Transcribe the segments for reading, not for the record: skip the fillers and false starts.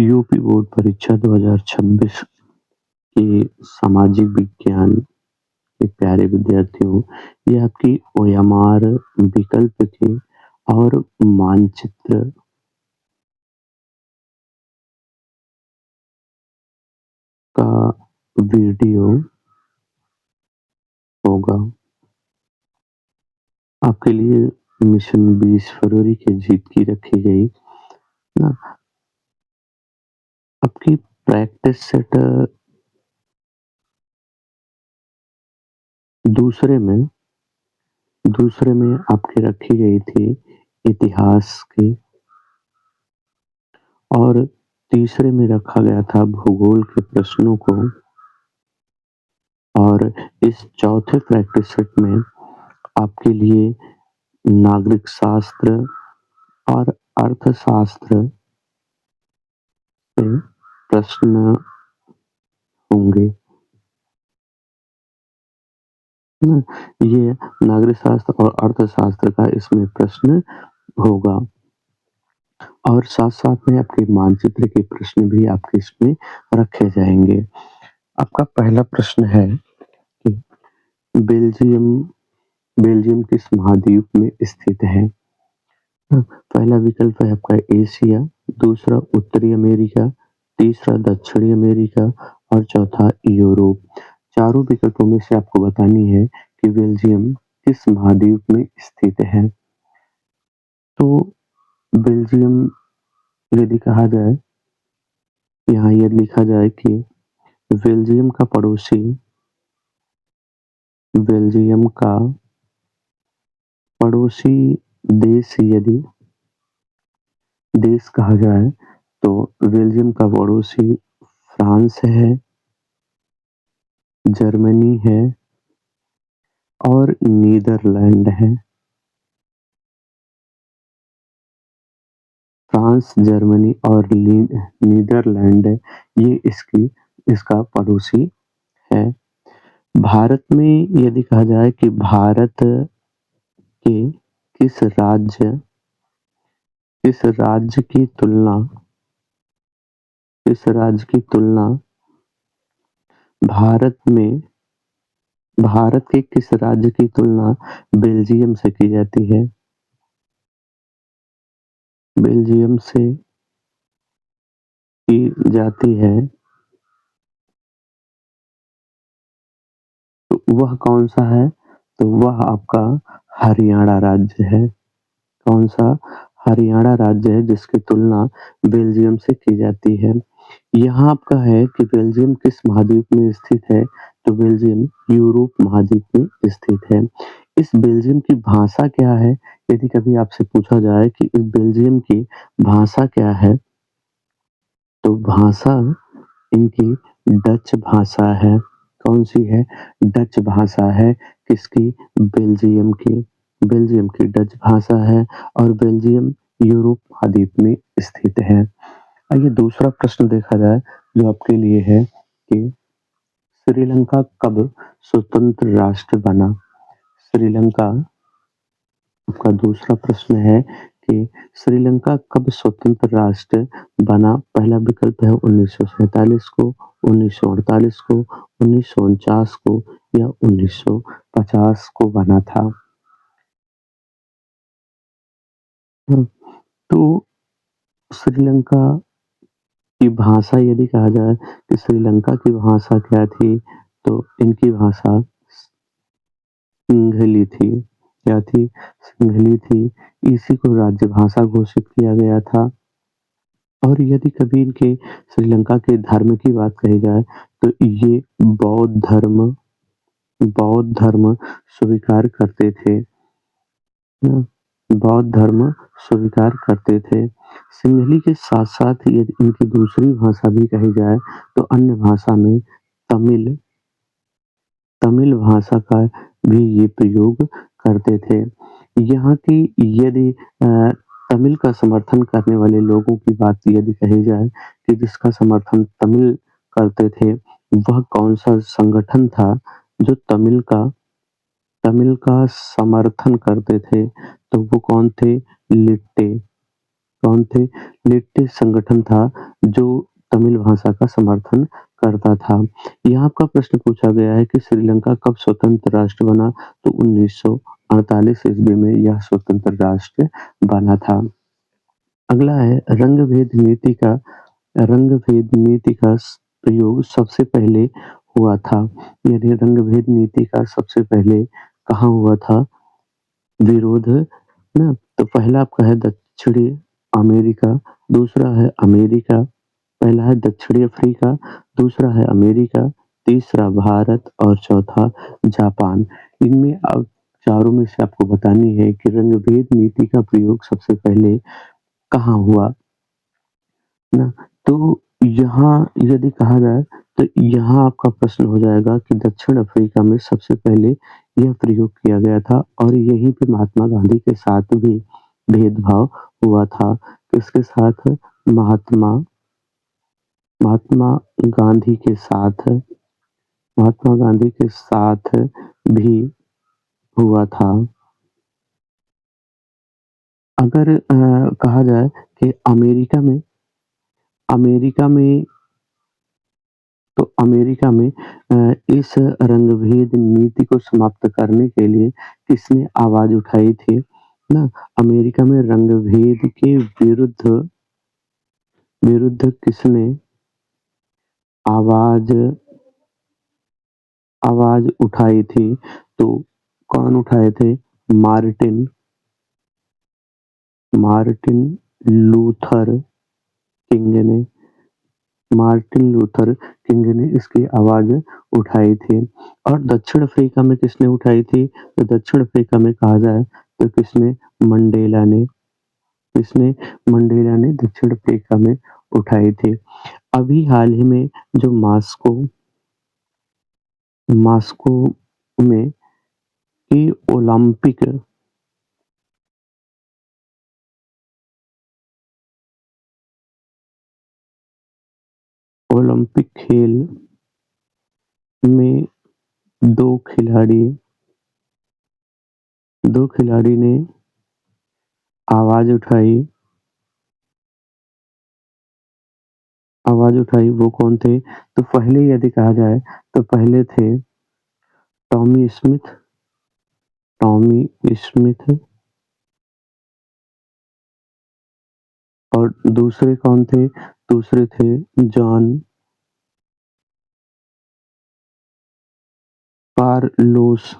UP board परीक्षा 2026 के सामाजिक विज्ञान के प्यारे विद्यार्थियों, ये आपकी ओएमआर विकल्प के और मानचित्र का वीडियो होगा। आपके लिए मिशन 20 फरवरी के जीत की रखी गई ना। आपकी प्रैक्टिस सेट दूसरे में दूसरे में आपकी रखी गई थी इतिहास की, और तीसरे में रखा गया था भूगोल के प्रश्नों को, और इस चौथे प्रैक्टिस सेट में आपके लिए नागरिक शास्त्र और अर्थशास्त्र से प्रश्न होंगे। ना, ये नागरिक शास्त्र और अर्थशास्त्र का इसमें प्रश्न होगा, और साथ-साथ में आपके मानचित्र के प्रश्न भी आपके इसमें रखे जाएँगे। आपका पहला प्रश्न है कि बेल्जियम बेल्जियम किस महाद्वीप में स्थित है? पहला विकल्प है आपका एशिया, दूसरा उत्तरी अमेरिका, तीसरा दक्षिणी अमेरिका और चौथा यूरोप। चारों विकल्पों में से आपको बतानी है कि बेल्जियम किस महाद्वीप में स्थित है। तो बेल्जियम यदि कहा जाए, यहाँ ये लिखा जाए कि बेल्जियम का पड़ोसी बेल्जियम का पड़ोसी देश यदि देश कहा जाए तो बेल्जियम का पड़ोसी फ्रांस है, जर्मनी है और नीदरलैंड है। फ्रांस, जर्मनी और नीदरलैंड ये इसका पड़ोसी है। भारत में यदि कहा जाए कि भारत के किस राज्य किस राज्य की तुलना किस राज्य की तुलना भारत में भारत के किस राज्य की तुलना बेल्जियम से की जाती है? बेल्जियम से की जाती है, तो वह कौन-सा है? तो वह आपका हरियाणा राज्य है। कौन-सा? हरियाणा राज्य है जिसकी तुलना बेल्जियम से की जाती है। यहाँ आपका है कि बेल्जियम किस महाद्वीप में स्थित है? तो बेल्जियम यूरोप महाद्वीप में स्थित है। इस बेल्जियम की भाषा क्या है? यदि कभी आपसे पूछा जाए कि इस बेल्जियम की भाषा क्या है? तो भाषा इनकी डच भाषा है। कौन-सी है? डच भाषा है। किसकी? बेल्जियम की। बेल्जियम की डच भाषा है, और बेल्जियम यूरोप महाद्वीप में स्थित है। आइए दूसरा प्रश्न देखा जाए, जो आपके लिए है कि श्रीलंका कब स्वतंत्र राष्ट्र बना? श्रीलंका आपका दूसरा प्रश्न है कि श्रीलंका कब स्वतंत्र राष्ट्र बना? पहला विकल्प है 1947 को, 1948 को, 1949 को या 1950 को बना था। तो श्रीलंका की भाषा यदि कहा जाए कि श्रीलंका की भाषा क्या थी, तो इनकी भाषा सिंहली थी। क्या थी? सिंहली थी। इसी को राज्य भाषा घोषित किया गया था। और यदि कभी इनके श्रीलंका के धर्म की बात कही जाए, तो ये बौद्ध धर्म स्वीकार करते थे। बौद्ध धर्म स्वीकार करते थे। सिंहली के साथ-साथ यदि इनकी दूसरी भाषा भी कही जाए, तो अन्य भाषा में तमिल तमिल भाषा का भी ये प्रयोग करते थे। यहाँ की यदि तमिल का समर्थन करने वाले लोगों की बात यदि कही जाए कि जिसका समर्थन तमिल करते थे, वह कौन-सा संगठन था जो तमिल का समर्थन करते थे? तो वो कौन थे? लिट्टे। कौन थे? लिट्टे संगठन था जो तमिल भाषा का समर्थन करता था। यहाँ आपका प्रश्न पूछा गया है कि श्रीलंका कब स्वतंत्र राष्ट्र बना? तो 1948 ईस्वी में यह स्वतंत्र राष्ट्र बना था। अगला है रंग-भेद नीति का प्रयोग सबसे पहले हुआ था। यानी रंग-भेद नीति का सबसे पहले कहाँ हुआ था विरोध? ना? तो पहला आपका है दक्षिणी अमेरिका, दूसरा है अमेरिका, पहला है दक्षिणी अफ्रीका, दूसरा है अमेरिका, तीसरा भारत और चौथा जापान। इनमें अब चारों में से आपको बतानी है कि रंग-भेद नीति का प्रयोग सबसे पहले कहाँ हुआ? ना? तो यहाँ यदि कहा जाए तो यहाँ आपका प्रश्न हो जाएगा कि दक्षिण अफ्रीका में सबसे पहले यह प्रयोग किया गया था और यहीं पे महात्मा गांधी के साथ भी भेदभाव हुआ था। किसके साथ? महात्मा महात्मा गांधी के साथ महात्मा गांधी के साथ भी हुआ था। अगर कहा जाए कि अमेरिका में अमेरिका में इस रंग-भेद नीति को समाप्त करने के लिए किसने आवाज़ उठाई थी? ना? अमेरिका में रंग-भेद के विरुद्ध विरुद्ध किसने आवाज़ आवाज़ उठाई थी? तो कौन उठाए थे? मार्टिन मार्टिन लूथर किंग ने मार्टिन लूथर किंग ने इसकी आवाज़ उठाई थी। और दक्षिण अफ्रीका में किसने उठाई थी? तो दक्षिण अफ्रीका में कहा जाए तो मंडेला ने किसने? मंडेला ने दक्षिण अफ्रीका में उठाई थी। अभी हाल ही में जो मास्को में की ओलंपिक खेल में 2 खिलाड़ी 2 खिलाड़ी ने आवाज़ उठाई वो कौन थे? तो पहले यदि कहा जाए तो पहले थे टॉमी स्मिथ टॉमी स्मिथ और दूसरे कौन थे? दूसरे थे जॉन कार्लोस।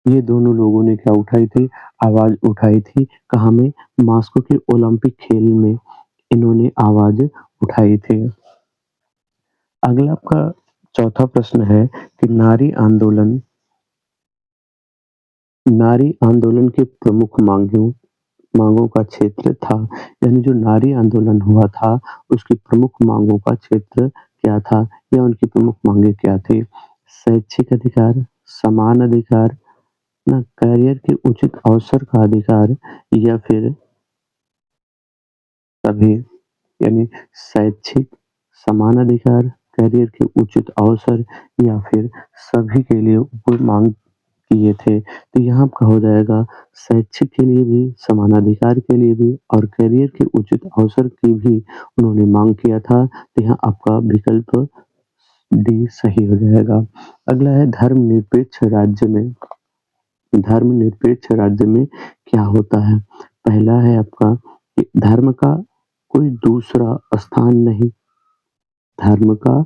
ये दोनों लोगों ने क्या उठाई थी? आवाज़ उठाई थी। कहाँ में? मास्को के ओलंपिक खेल में इन्होंने आवाज़ उठाई थी। अगला आपका चौथा प्रश्न है कि नारी आंदोलन की प्रमुख मांगों का क्षेत्र था। यानी जो नारी आंदोलन हुआ था, उसकी प्रमुख मांगों का क्षेत्र क्या था या उनकी प्रमुख मांगे क्या थी? शैक्षिक अधिकार, समान अधिकार, ना करियर के उचित अवसर का अधिकार या फिर सभी। यानी शैक्षिक, समान अधिकार, करियर के उचित अवसर या फिर सभी के लिए वो मांग किए थे। तो यहाँ आपका हो जाएगा शैक्षिक के लिए भी, समानाधिकार के लिए भी और करियर के उचित अवसर की भी उन्होंने मांग किया था। तो यहाँ आपका विकल्प डी सही हो जाएगा। अगला है धर्मनिरपेक्ष राज्य में क्या होता है? पहला है आपका कि धर्म का कोई दूसरा स्थान नहीं, धर्म का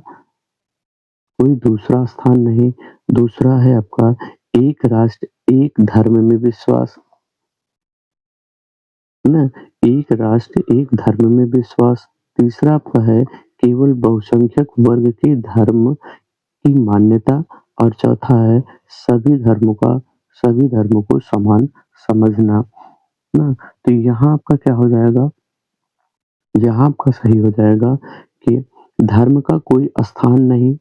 कोई दूसरा स्थान नहीं। दूसरा है आपका एक राष्ट्र, एक धर्म में विश्वास, है ना? एक राष्ट्र, एक धर्म में विश्वास। तीसरा आपका है केवल बहुसंख्यक वर्ग के धर्म की मान्यता और चौथा है सभी धर्मों को समान समझना, ना? तो यहाँ आपका क्या हो जाएगा? यहाँ आपका सही हो जाएगा कि धर्म का कोई स्थान नहीं,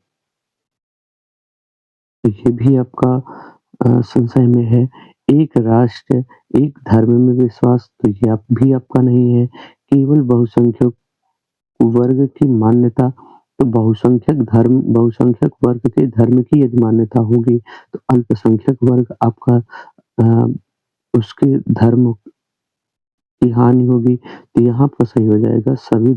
ये भी आपका संशय में है। एक राष्ट्र, एक धर्म में विश्वास तो ये भी आपका नहीं है। केवल बहुसंख्यक वर्ग की मान्यता, तो बहुसंख्यक वर्ग के धर्म की यदि मान्यता होगी तो अल्पसंख्यक वर्ग आपका उसके धर्म की हानि होगी, तो यहाँ आपका सही हो जाएगा सभी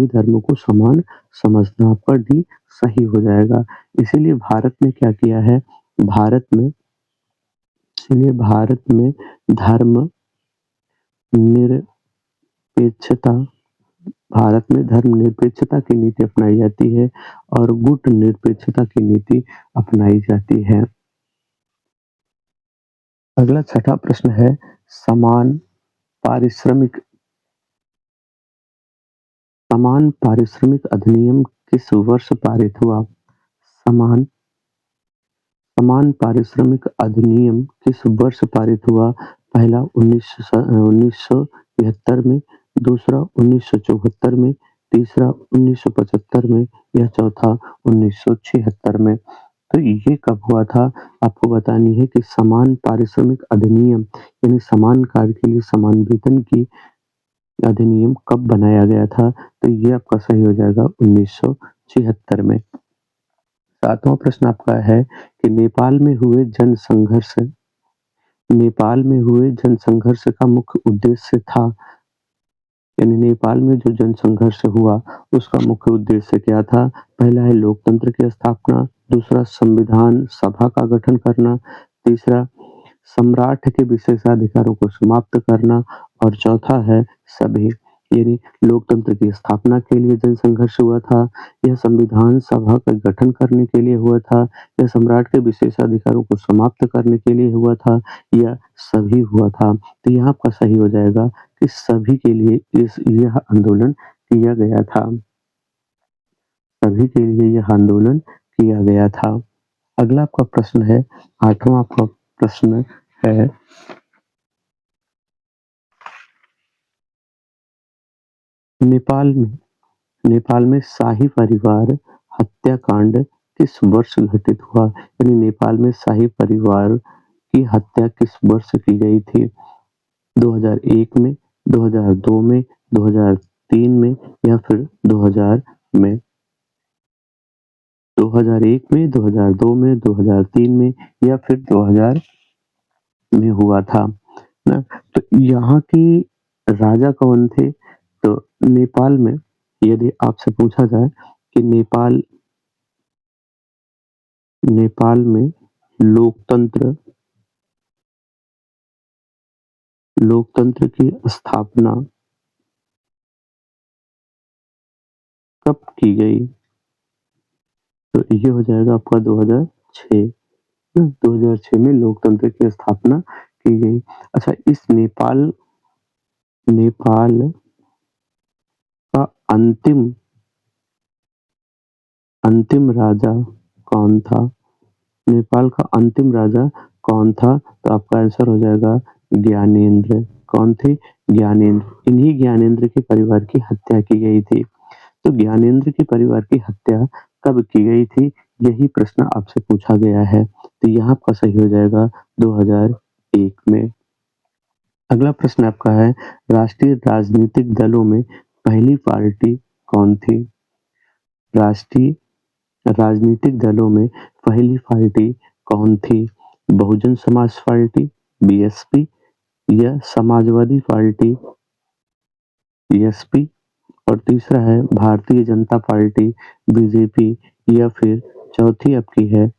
धर्मों को समान समझना, आपका डी सही हो जाएगा। इसीलिए भारत ने क्या किया है, भारत में इसीलिए भारत में धर्म निरपेक्षता भारत में धर्मनिरपेक्षता की नीति अपनाई जाती है और गुट निरपेक्षता की नीति अपनाई जाती है। अगला छठा प्रश्न है, समान पारिश्रमिक समान पारिश्रमिक अधिनियम किस वर्ष पारित हुआ? समान समान पारिश्रमिक अधिनियम किस वर्ष पारित हुआ? पहला 1973 में, दूसरा 1974 में, तीसरा 1975 में या चौथा 1976 में। तो ये कब हुआ था? आपको बतानी है कि समान पारिश्रमिक अधिनियम यानी समान कार्य के लिए समान वेतन की अधिनियम कब बनाया गया था? तो ये आपका सही हो जाएगा 1976 में। सातवां प्रश्न आपका है कि नेपाल में हुए जनसंघर्ष का मुख्य उद्देश्य था, यानी नेपाल में जो जनसंघर्ष हुआ उसका मुख्य उद्देश्य क्या था? पहला है लोकतंत्र की स्थापना, दूसरा संविधान सभा का गठन करना, तीसरा सम्राट के विशेषाधिकारों को समाप्त करना और चौथा है सभी। यानी लोकतंत्र की स्थापना के लिए जनसंघर्ष हुआ था, या संविधान सभा का गठन करने के लिए हुआ था, या सम्राट के विशेषाधिकारों को समाप्त करने के लिए हुआ था, या सभी हुआ था। तो यहाँ आपका सही हो जाएगा कि सभी के लिए यह आंदोलन किया गया था। सभी के लिए यह आंदोलन किया गया था। अगला आपका प्रश्न है, आठवां आपका प्रश्न है, नेपाल में नेपाल में शाही परिवार हत्याकांड किस वर्ष घटित हुआ? यानी नेपाल में शाही परिवार की हत्या किस वर्ष की गई थी? 2001 में, 2002 में, 2003 में या फिर 2000 में? 2001 में, 2002 में, 2003 में या फिर 2000 में हुआ था ना। तो यहाँ की राजा कौन थे? तो नेपाल में यदि आपसे पूछा जाए कि नेपाल में लोकतंत्र लोकतंत्र की स्थापना कब की गई? तो ये हो जाएगा आपका 2006 ना, 2006 में लोकतंत्र की स्थापना की गई। अच्छा, इस नेपाल का अंतिम अंतिम राजा कौन था? नेपाल का अंतिम राजा कौन था? तो आपका आंसर हो जाएगा ज्ञानेंद्र। कौन थे? ज्ञानेंद्र। इन्हीं ज्ञानेंद्र के परिवार की हत्या की गई थी। तो ज्ञानेंद्र के परिवार की हत्या कब की गई थी? यही प्रश्न आपसे पूछा गया है। तो यहाँ आपका सही हो जाएगा 2001 में। अगला प्रश्न आपका है, राष्ट्रीय राजनीतिक दलों में पहली पार्टी कौन थी? राष्ट्रीय राजनीतिक दलों में पहली पार्टी कौन थी? बहुजन समाज पार्टी, बीएसपी या समाजवादी पार्टी, बीएसपी, और तीसरा है भारतीय जनता पार्टी, बीजेपी, या फिर चौथी आपकी है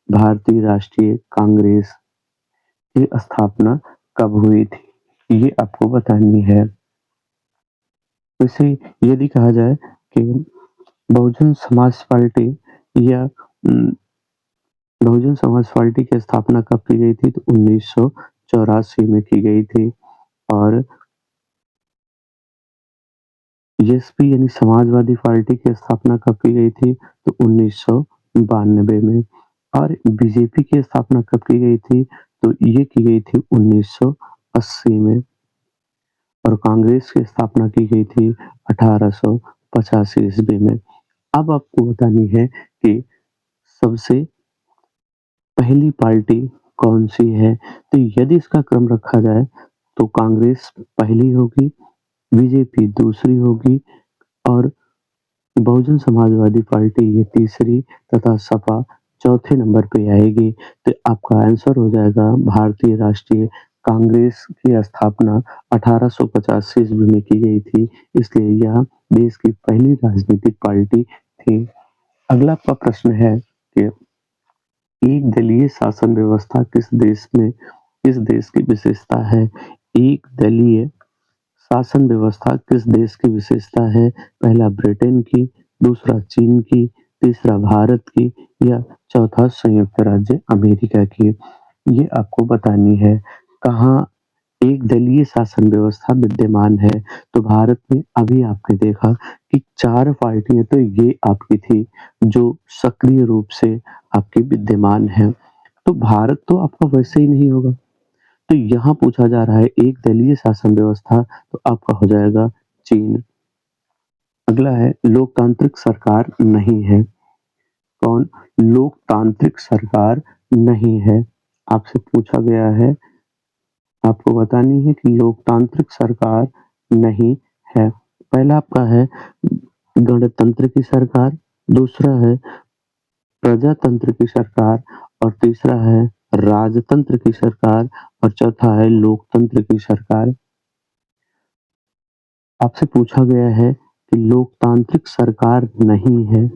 भारतीय राष्ट्रीय कांग्रेस। की स्थापना कब हुई थी? ये आपको बतानी है। वैसे यदि कहा जाए कि बहुजन समाज पार्टी या बहुजन समाज पार्टी की स्थापना कब की गई थी? तो 1984 में की गई थी। और बीएसपी यानी समाजवादी पार्टी की स्थापना कब की गई थी? तो 1992 में। और बीजेपी की स्थापना कब की गई थी? तो ये की गई थी 1980 में। और कांग्रेस की स्थापना की गई थी 1885 ईस्वी में। अब आपको बतानी है कि सबसे पहली पार्टी कौन सी है? तो यदि इसका क्रम रखा जाए तो कांग्रेस पहली होगी, बीजेपी दूसरी होगी और बहुजन समाजवादी पार्टी ये तीसरी तथा सपा चौथे नंबर पे आएगी। तो आपका आंसर हो जाएगा भारतीय राष्ट्रीय कांग्रेस की स्थापना 1850 ईस्वी में की गई थी, इसलिए यह देश की पहली राजनीतिक पार्टी थी। अगला आपका प्रश्न है कि एक दलीय शासन व्यवस्था किस देश की विशेषता है? एक दलीय शासन व्यवस्था किस देश की विशेषता है? पहला ब्रिटेन की, दूसरा चीन की, तीसरा भारत की या चौथा संयुक्त राज्य अमेरिका की। ये आपको बतानी है। कहाँ एक दलीय शासन व्यवस्था विद्यमान है? तो भारत में अभी आपने देखा कि 4 पार्टियाँ तो ये आपकी थी, जो सक्रिय रूप से आपकी विद्यमान है। तो भारत तो आपका वैसे ही नहीं होगा। तो यहाँ पूछा जा रहा है एक दलीय शासन व्यवस्था, तो आपका हो जाएगा चीन। अगला है लोकतांत्रिक सरकार नहीं है। कौन? लोकतांत्रिक सरकार नहीं है। आपसे पूछा गया है, आपको बतानी है कि लोकतांत्रिक सरकार नहीं है। पहला आपका है गणतंत्र की सरकार, दूसरा है प्रजातंत्र की सरकार और तीसरा है राजतंत्र की सरकार और चौथा है लोकतंत्र की सरकार। आपसे पूछा गया है कि लोकतांत्रिक सरकार नहीं है,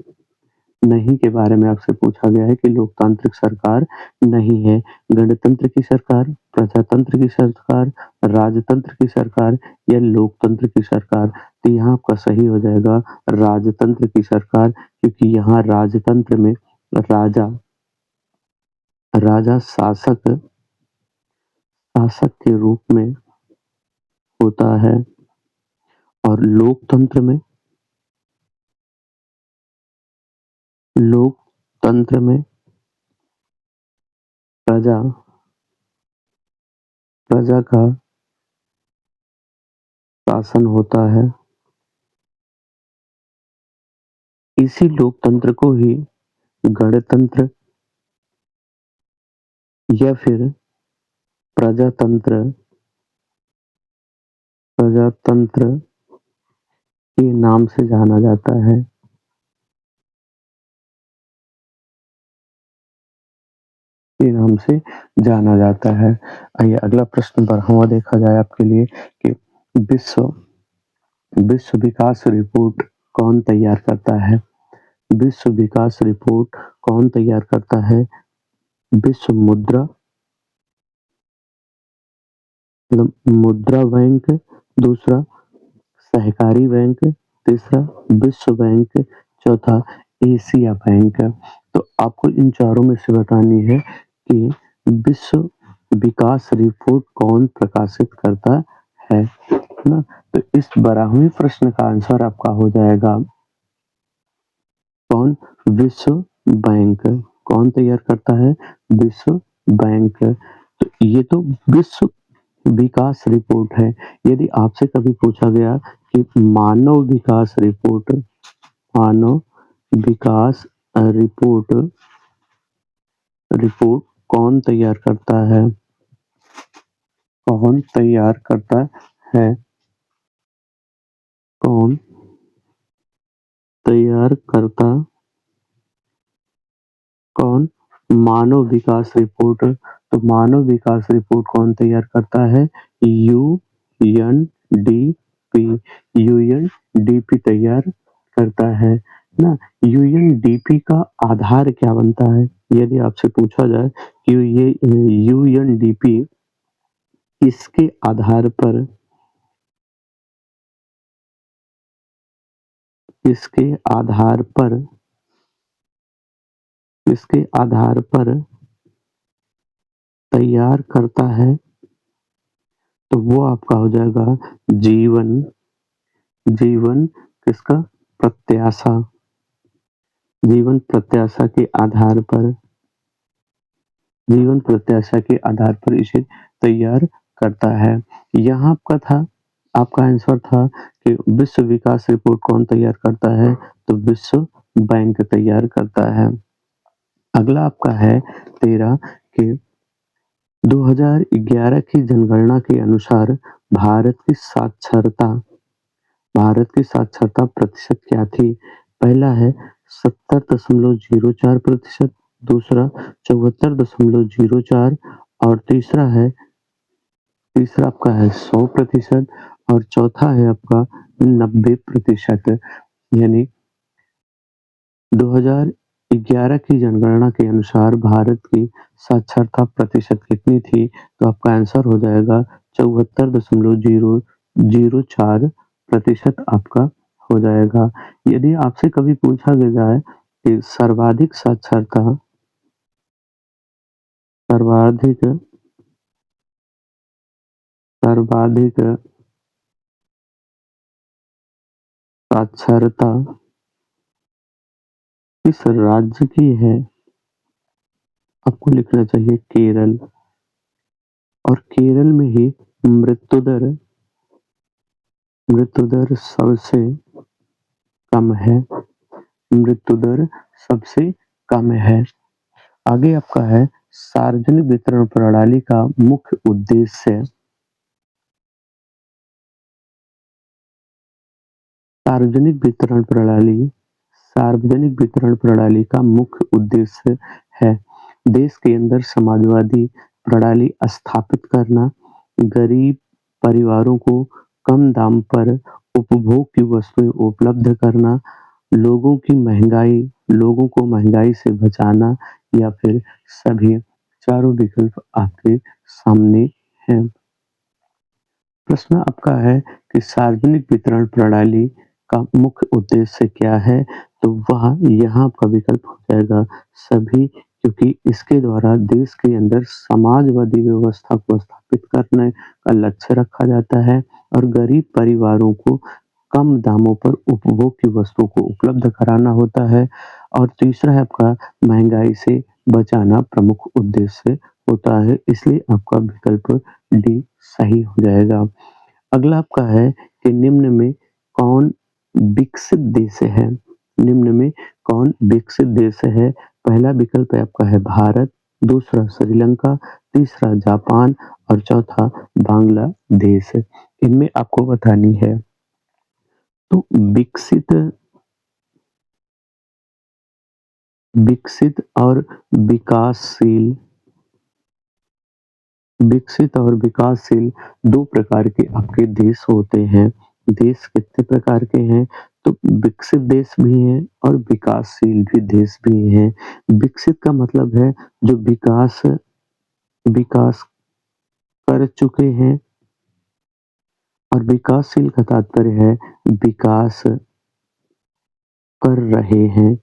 नहीं के बारे में आपसे पूछा गया है कि लोकतांत्रिक सरकार नहीं है। गणतंत्र की सरकार, प्रजातंत्र की सरकार, राजतंत्र की सरकार या लोकतंत्र की सरकार। तो यहाँ आपका सही हो जाएगा राजतंत्र की सरकार, क्योंकि यहाँ राजतंत्र में राजा राजा शासक के रूप में होता है और लोकतंत्र में प्रजा प्रजा का शासन होता है। इसी लोकतंत्र को ही गणतंत्र या फिर प्रजातंत्र प्रजातंत्र के नाम से जाना जाता है। के नाम से जाना जाता है। आइए अगला प्रश्न बढ़ावा देखा जाए आपके लिए कि विश्व विश्व विकास रिपोर्ट कौन तैयार करता है? विश्व विकास रिपोर्ट कौन तैयार करता है? विश्व मुद्रा मतलब मुद्रा बैंक, दूसरा सहकारी बैंक, तीसरा विश्व बैंक, चौथा एशिया बैंक। तो आपको इन चारों में से बतानी है कि विश्व विकास रिपोर्ट कौन प्रकाशित करता है ना? तो इस 12वें प्रश्न का आंसर आपका हो जाएगा कौन? विश्व बैंक। कौन तैयार करता है? विश्व बैंक। तो ये तो विश्व विकास रिपोर्ट है। यदि आपसे कभी पूछा गया कि मानव विकास रिपोर्ट रिपोर्ट कौन तैयार करता है? कौन तैयार करता है? कौन तैयार करता कौन? मानव विकास रिपोर्ट। तो मानव विकास रिपोर्ट कौन तैयार करता है? यूएनडीपी। यूएनडीपी तैयार करता है ना। यूएनडीपी का आधार क्या बनता है? यदि आपसे पूछा जाए कि ये यूएनडीपी किसके आधार पर किसके आधार पर किसके आधार पर तैयार करता है, तो वो आपका हो जाएगा जीवन जीवन किसका? प्रत्याशा। जीवन प्रत्याशा के आधार पर जीवन प्रत्याशा के आधार पर इसे तैयार करता है। यहाँ आपका आंसर था कि विश्व विकास रिपोर्ट कौन तैयार करता है? तो विश्व बैंक तैयार करता है। अगला आपका है 13 कि 2011 की जनगणना के अनुसार भारत की साक्षरता प्रतिशत क्या थी? पहला है 70.04%, दूसरा 74.04 और तीसरा है तीसरा आपका है 100% और चौथा है आपका 90%। यानी 2011 की जनगणना के अनुसार भारत की साक्षरता प्रतिशत कितनी थी? तो आपका आंसर हो जाएगा 74.004% आपका हो जाएगा। यदि आपसे कभी पूछा गया जाए कि सर्वाधिक सर्वाधिक साक्षरता किस राज्य की है? आपको लिखना चाहिए केरल। और केरल में ही मृत्यु दर मृत्यु दर सबसे कम है। मृत्यु दर सबसे कम है। आगे आपका है सार्वजनिक वितरण प्रणाली का मुख्य उद्देश्य। सार्वजनिक वितरण प्रणाली सार्वजनिक वितरण प्रणाली का मुख्य उद्देश्य है देश के अंदर समाजवादी प्रणाली स्थापित करना, गरीब परिवारों को कम दाम पर उपभोग की वस्तुएं उपलब्ध करना, लोगों को महंगाई से बचाना या फिर सभी चारों विकल्प आपके सामने हैं। प्रश्न आपका है कि सार्वजनिक वितरण प्रणाली का मुख्य उद्देश्य क्या है? तो वह यहाँ आपका विकल्प हो जाएगा सभी, क्योंकि इसके द्वारा देश के अंदर समाजवादी व्यवस्था को स्थापित करने का लक्ष्य रखा जाता है और गरीब परिवारों को कम दामों पर उपभोग की वस्तुओं को उपलब्ध कराना होता है। और तीसरा है आपका महंगाई से बचाना प्रमुख उद्देश्य होता है, इसलिए आपका विकल्प डी सही हो जाएगा। अगला आपका है कि निम्न में कौन विकसित देश है? निम्न में कौन विकसित देश है? पहला विकल्प है आपका है भारत, दूसरा श्रीलंका, तीसरा जापान और चौथा बांग्लादेश। इनमें आपको बतानी है। तो विकसित और विकासशील विकसित और विकासशील 2 प्रकार के आपके देश होते हैं। देश कितने प्रकार के हैं? तो विकसित देश भी हैं और विकासशील भी देश भी हैं। विकसित का मतलब है जो विकास कर चुके हैं और विकासशील का तात्पर्य है विकास कर रहे हैं।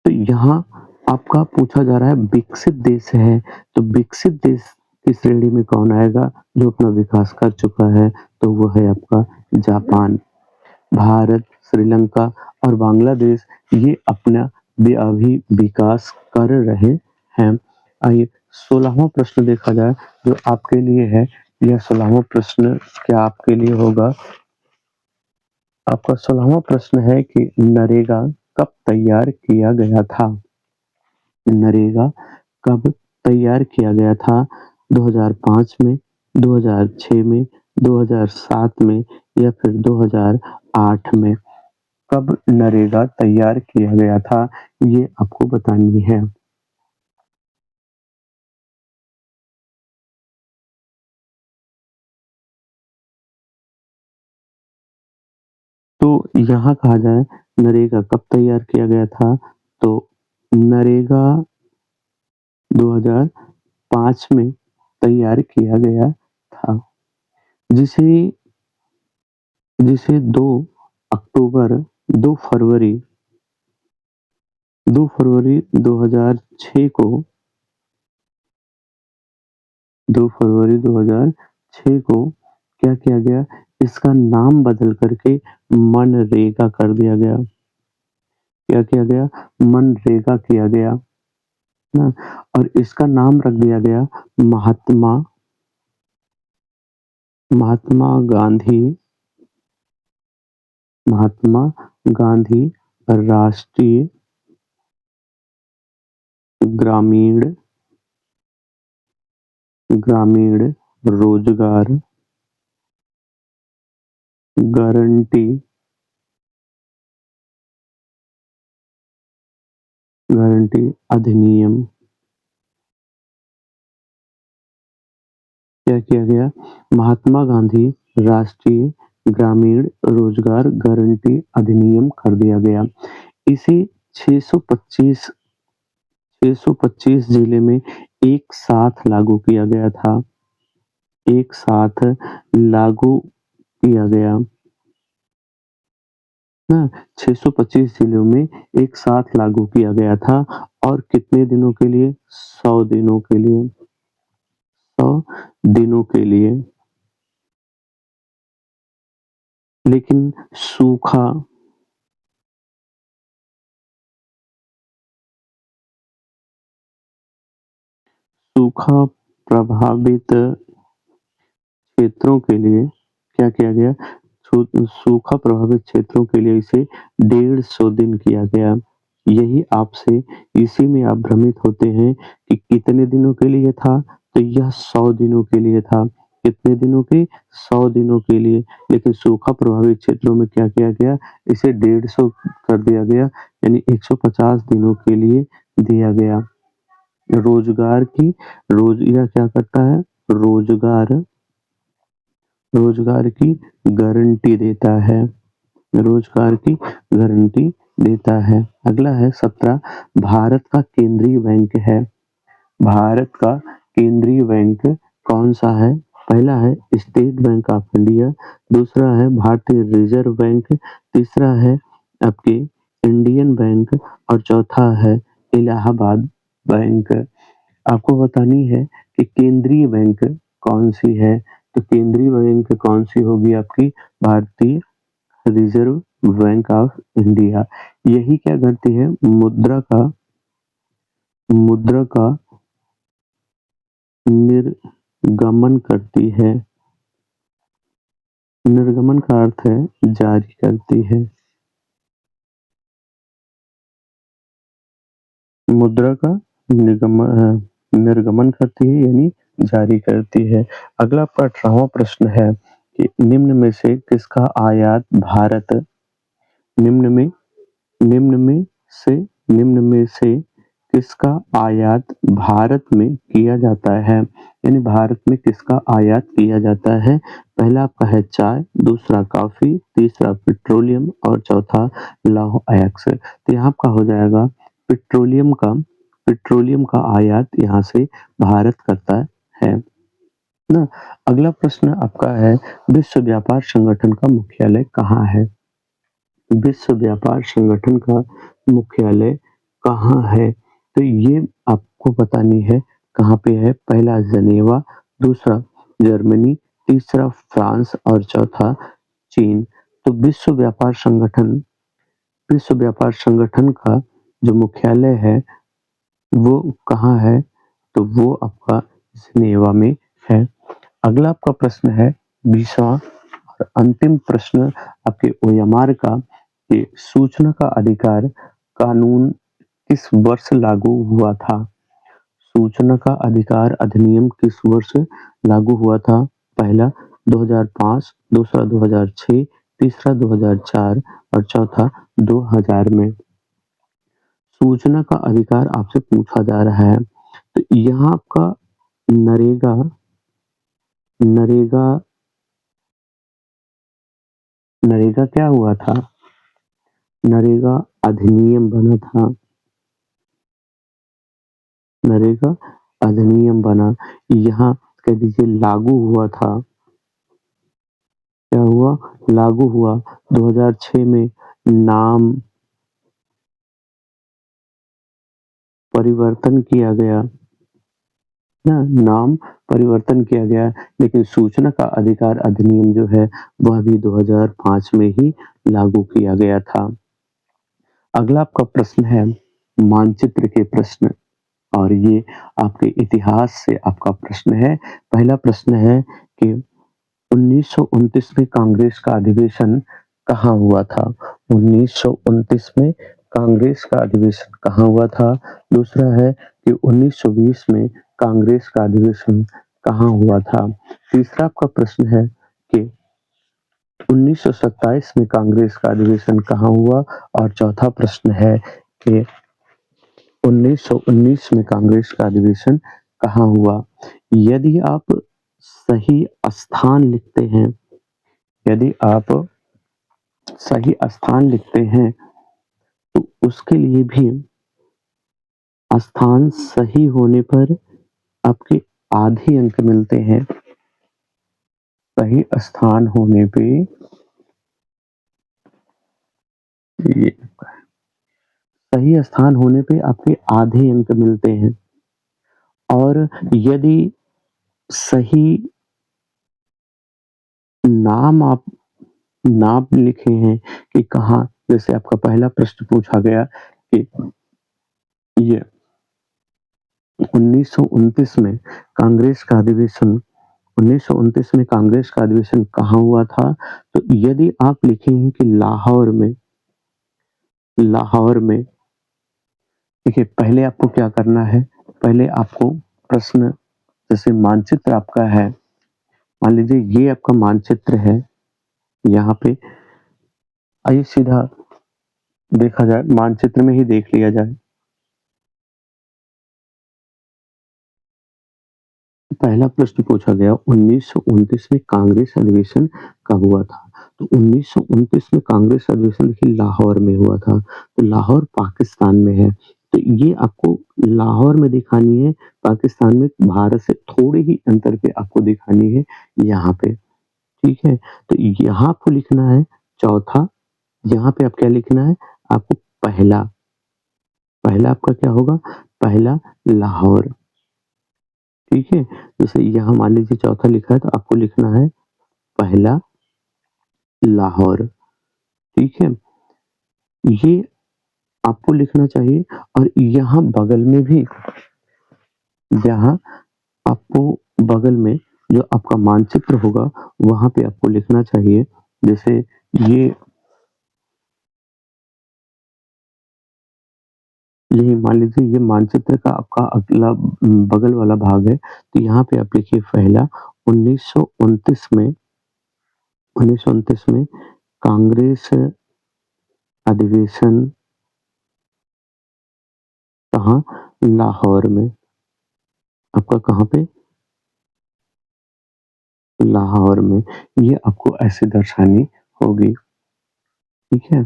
तो यहाँ आपका पूछा जा रहा है विकसित देश है, तो विकसित देश की श्रेणी में कौन आएगा? जो अपना विकास कर चुका है, तो वो है आपका जापान। भारत, श्रीलंका और बांग्लादेश ये अपना अभी विकास कर रहे हैं। आइए 16वां प्रश्न देखा जाए जो आपके लिए है। यह 16वां प्रश्न क्या आपके लिए होगा? आपका 16वां प्रश्न है कि नरेगा कब तैयार किया गया था? नरेगा कब तैयार किया गया था? 2005 में, 2006 में, 2007 में या फिर 2008 में? कब नरेगा तैयार किया गया था? ये आपको बतानी है। तो यहाँ कहा जाए नरेगा कब तैयार किया गया था? तो नरेगा 2005 में तैयार किया गया था, जिसे जिसे अक्टूबर 2 फरवरी 2006 को 2 फरवरी 2006 को क्या किया गया? इसका नाम बदल करके मनरेगा कर दिया गया। क्या किया गया? मनरेगा किया गया ना। और इसका नाम रख दिया गया महात्मा महात्मा गांधी महात्मा गांधी राष्ट्रीय ग्रामीण ग्रामीण रोजगार गारंटी गारंटी अधिनियम। क्या किया गया? महात्मा गांधी राष्ट्रीय ग्रामीण रोजगार गारंटी अधिनियम कर दिया गया। इसे 625 625 जिले में एक साथ लागू किया गया था। एक साथ लागू किया गया ना, 625 जिलों में एक साथ लागू किया गया था और कितने दिनों के लिए? 100 दिनों के लिए। 100 दिनों के लिए। लेकिन सूखा सूखा प्रभावित क्षेत्रों के लिए क्या किया गया? सूखा प्रभावित क्षेत्रों के लिए इसे 150 दिन किया गया। यही आपसे इसी में आप भ्रमित होते हैं कि कितने दिनों के लिए था, तो यह 100 दिनों के लिए था। कितने दिनों के? 100 दिनों के लिए। लेकिन सूखा प्रभावित क्षेत्रों में क्या किया गया? इसे 150 कर दिया गया, यानी 150 दिनों के लिए दिया गया। रोजगार की यह क्या करता है? रोजगार रोजगार की गारंटी देता है। रोजगार की गारंटी देता है। अगला है 17, भारत का केंद्रीय बैंक है। भारत का केंद्रीय बैंक कौन सा है? पहला है स्टेट बैंक ऑफ इंडिया, दूसरा है भारतीय रिजर्व बैंक, तीसरा है आपके इंडियन बैंक और चौथा है इलाहाबाद बैंक। आपको बतानी है कि केंद्रीय बैंक कौन सी है, तो केंद्रीय बैंक कौन सी होगी आपकी? भारतीय रिजर्व बैंक ऑफ इंडिया। यही क्या करती है? मुद्रा का निर्गमन करती है। निर्गमन का अर्थ है जारी करती है। मुद्रा का निर्गमन करती है यानी जारी करती है। अगला आपका 18वां प्रश्न है कि निम्न में से किसका आयात भारत निम्न में निम्न में से निम्न में से किसका आयात भारत में किया जाता है? यानी भारत में किसका आयात किया जाता है? पहला आपका है चाय, दूसरा कॉफी, तीसरा पेट्रोलियम और चौथा लौह अयस्क। तो यहाँ आपका हो जाएगा पेट्रोलियम का आयात यहाँ से भारत करता है ना। अगला प्रश्न आपका है विश्व व्यापार संगठन का मुख्यालय कहाँ है? विश्व व्यापार संगठन का मुख्यालय कहाँ है? तो ये आपको बतानी है कहाँ पे है। पहला जनेवा, दूसरा जर्मनी, तीसरा फ्रांस और चौथा चीन। तो विश्व व्यापार संगठन का जो मुख्यालय है वो कहाँ है? तो वो आपका जनेवा में है। अगला आपका प्रश्न है 20वां और अंतिम प्रश्न आपके ओएमआर का कि सूचना का अधिकार कानून किस वर्ष लागू हुआ था? सूचना का अधिकार अधिनियम किस वर्ष लागू हुआ था? पहला 2005, दूसरा 2006, तीसरा 2004 और चौथा 2000 में। सूचना का अधिकार आपसे पूछा जा रहा है, तो यहाँ आपका नरेगा नरेगा नरेगा क्या हुआ था? नरेगा अधिनियम बना था। नरेगा अधिनियम बना, यहाँ कह दीजिए लागू हुआ था। क्या हुआ? लागू हुआ 2006 में। नाम परिवर्तन किया गया ना, नाम परिवर्तन किया गया, लेकिन सूचना का अधिकार अधिनियम जो है वह भी 2005 में ही लागू किया गया था। अगला आपका प्रश्न है मानचित्र के प्रश्न और ये आपके इतिहास से आपका प्रश्न है। पहला प्रश्न है कि 1929 में कांग्रेस का अधिवेशन कहाँ हुआ था? 1929 में कांग्रेस का अधिवेशन कहाँ हुआ था? दूसरा है कि 1920 में कांग्रेस का अधिवेशन कहाँ हुआ था? तीसरा आपका प्रश्न है कि 1927 में कांग्रेस का अधिवेशन कहाँ हुआ? और चौथा प्रश्न है कि 1919 में कांग्रेस का अधिवेशन कहाँ हुआ? यदि आप सही स्थान लिखते हैं, यदि आप सही स्थान लिखते हैं, तो उसके लिए भी स्थान सही होने पर आपके आधे अंक मिलते हैं। सही स्थान होने पे ये सही स्थान होने पे आपके आधे अंक मिलते हैं और यदि सही नाम आप नाम लिखे हैं कि कहाँ, जैसे आपका पहला प्रश्न पूछा गया कि ये 1929 में कांग्रेस का अधिवेशन 1929 में कांग्रेस का अधिवेशन कहाँ हुआ था? तो यदि आप लिखेंगे कि लाहौर में देखिए पहले आपको क्या करना है, पहले आपको प्रश्न जैसे मानचित्र आपका है, मान लीजिए ये आपका मानचित्र है, यहाँ पे आइए सीधा देखा जाए, मानचित्र में ही देख लिया जाए। पहला प्रश्न पूछा गया 1929 में कांग्रेस अधिवेशन कब हुआ था? तो 1929 में कांग्रेस अधिवेशन देखिए लाहौर में हुआ था, तो लाहौर पाकिस्तान में है। तो ये आपको लाहौर में दिखानी है, पाकिस्तान में भारत से थोड़े ही अंतर पे आपको दिखानी है यहाँ पे, ठीक है? तो यहाँ आपको लिखना है चौथा, यहाँ पे आप क्या लिखना है? आपको पहला, पहला आपका क्या होगा? पहला लाहौर, ठीक है? जैसे यहाँ मान लीजिए चौथा लिखा है तो आपको लिखना है पहला लाहौर, ठीक है? ये आपको लिखना चाहिए और यहाँ बगल में भी यहाँ आपको बगल में जो आपका मानचित्र होगा, वहाँ पे आपको लिखना चाहिए। जैसे ये यही मान लीजिए ये मानचित्र का आपका अगला बगल वाला भाग है, तो यहाँ पे आप लिखिए पहला 1929 में 1929 में कांग्रेस अधिवेशन कहाँ? लाहौर में। आपका कहाँ पे? लाहौर में। ये आपको ऐसे दर्शानी होगी, ठीक है?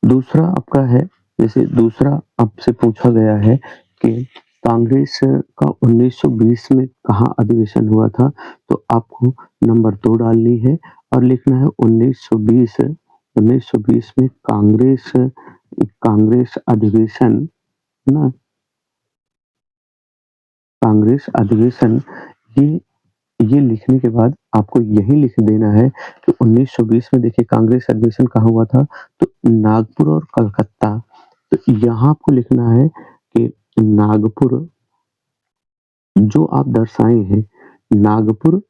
दूसरा आपका है, जैसे दूसरा आपसे पूछा गया है कि कांग्रेस का 1920 में कहाँ अधिवेशन हुआ था? तो आपको नंबर 2 डालनी है और लिखना है 1920 में कांग्रेस कांग्रेस अधिवेशन, है ना? कांग्रेस अधिवेशन ये ये लिखने के बाद आपको यही लिख देना है कि 1920 में देखिए कांग्रेस अधिवेशन कहाँ हुआ था? तो नागपुर और कलकत्ता। तो यहाँ आपको लिखना है कि नागपुर जो आप दर्शाए हैं, नागपुर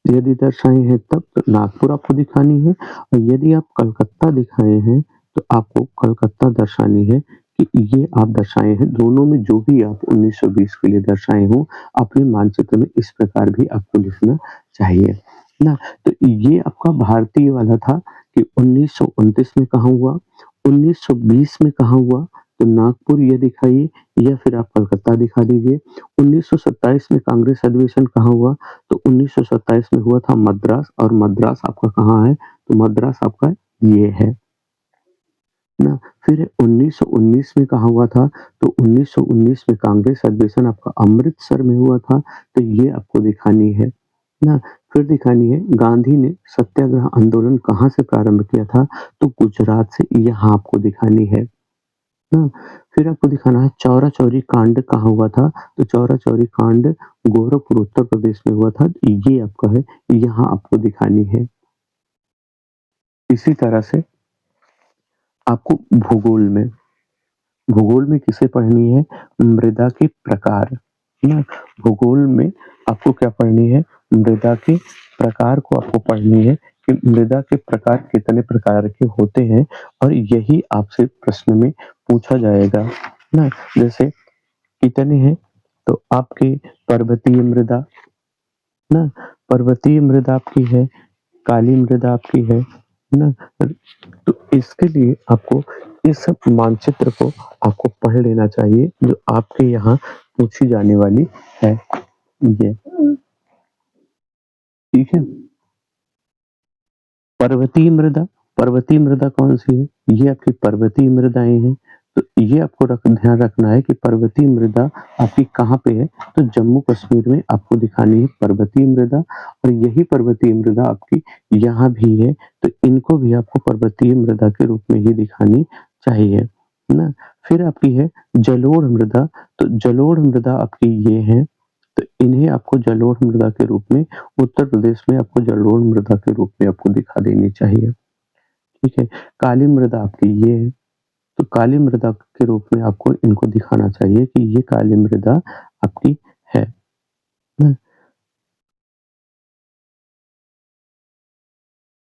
यदि दर्शाए हैं तब तो नागपुर आपको दिखानी है और यदि आप कलकत्ता दिखाए हैं, तो आपको कलकत्ता दर्शानी है कि ये आप दर्शाए हैं। दोनों में जो भी आप 1920 के लिए दर्शाए हों, अपने मानचित्र में इस प्रकार भी आपको लिखना चाहिए, है ना? तो ये आपका भारतीय वाला था कि 1929 में कहाँ हुआ, 1920 में कहाँ हुआ, तो नागपुर ये दिखाइए या फिर आप कलकत्ता दिखा दीजिए। 1927 में कांग्रेस अधिवेशन कहाँ हुआ? तो 1927 में हुआ था मद्रास और मद्रास आपका कहाँ है? तो मद्रास आपका ये है ना? फिर 1919 में कहाँ हुआ था? तो 1919 में कांग्रेस अधिवेशन आपका अमृतसर में हुआ था, तो ये आपको दिखानी है ना? फिर दिखानी है गांधी ने सत्याग्रह आंदोलन कहाँ से प्रारंभ किया था? तो गुजरात से, यहाँ आपको दिखानी है ना? फिर आपको दिखाना है चौरा-चौरी कांड कहाँ हुआ था? तो चौरा-चौरी कांड गोरखपुर उत्तर प्रदेश में हुआ था, ये आपका है, यहाँ आपको दिखानी है। इसी तरह से आपको भूगोल में किसे पढ़नी है? मृदा के प्रकार, है ना? भूगोल में आपको क्या पढ़नी है? मृदा के प्रकार को आपको पढ़नी है कि मृदा के प्रकार कितने प्रकार के होते हैं और यही आपसे प्रश्न में पूछा जाएगा, है ना? जैसे कितने हैं? तो आपकी पर्वतीय मृदा, ना? पर्वतीय मृदा आपकी है, काली मृदा आपकी है ना? तो इसके लिए आपको इस मानचित्र को आपको पढ़ लेना चाहिए जो आपके यहाँ पूछी जाने वाली है ये। ठीक है? पर्वतीय मृदा, पर्वतीय मृदा कौन-सी है? ये आपकी पर्वतीय मृदाएँ हैं। तो ये आपको ध्यान रखना है कि पर्वतीय मृदा आपकी कहाँ पे है? तो जम्मू-कश्मीर में आपको दिखानी है पर्वतीय मृदा और यही पर्वतीय मृदा आपकी यहाँ भी है, तो इनको भी आपको पर्वतीय मृदा के रूप में ही दिखानी चाहिए, है ना? फिर आपकी है जलोढ़ मृदा, तो जलोढ़ मृदा आपकी ये है, तो इन्हें आपको जलोढ़ मृदा के रूप में उत्तर प्रदेश में आपको जलोढ़ मृदा के रूप में आपको दिखा देनी चाहिए, ठीक है? काली मृदा आपकी ये है, तो काली मृदा के रूप में आपको इनको दिखाना चाहिए कि ये काली मृदा आपकी है ना?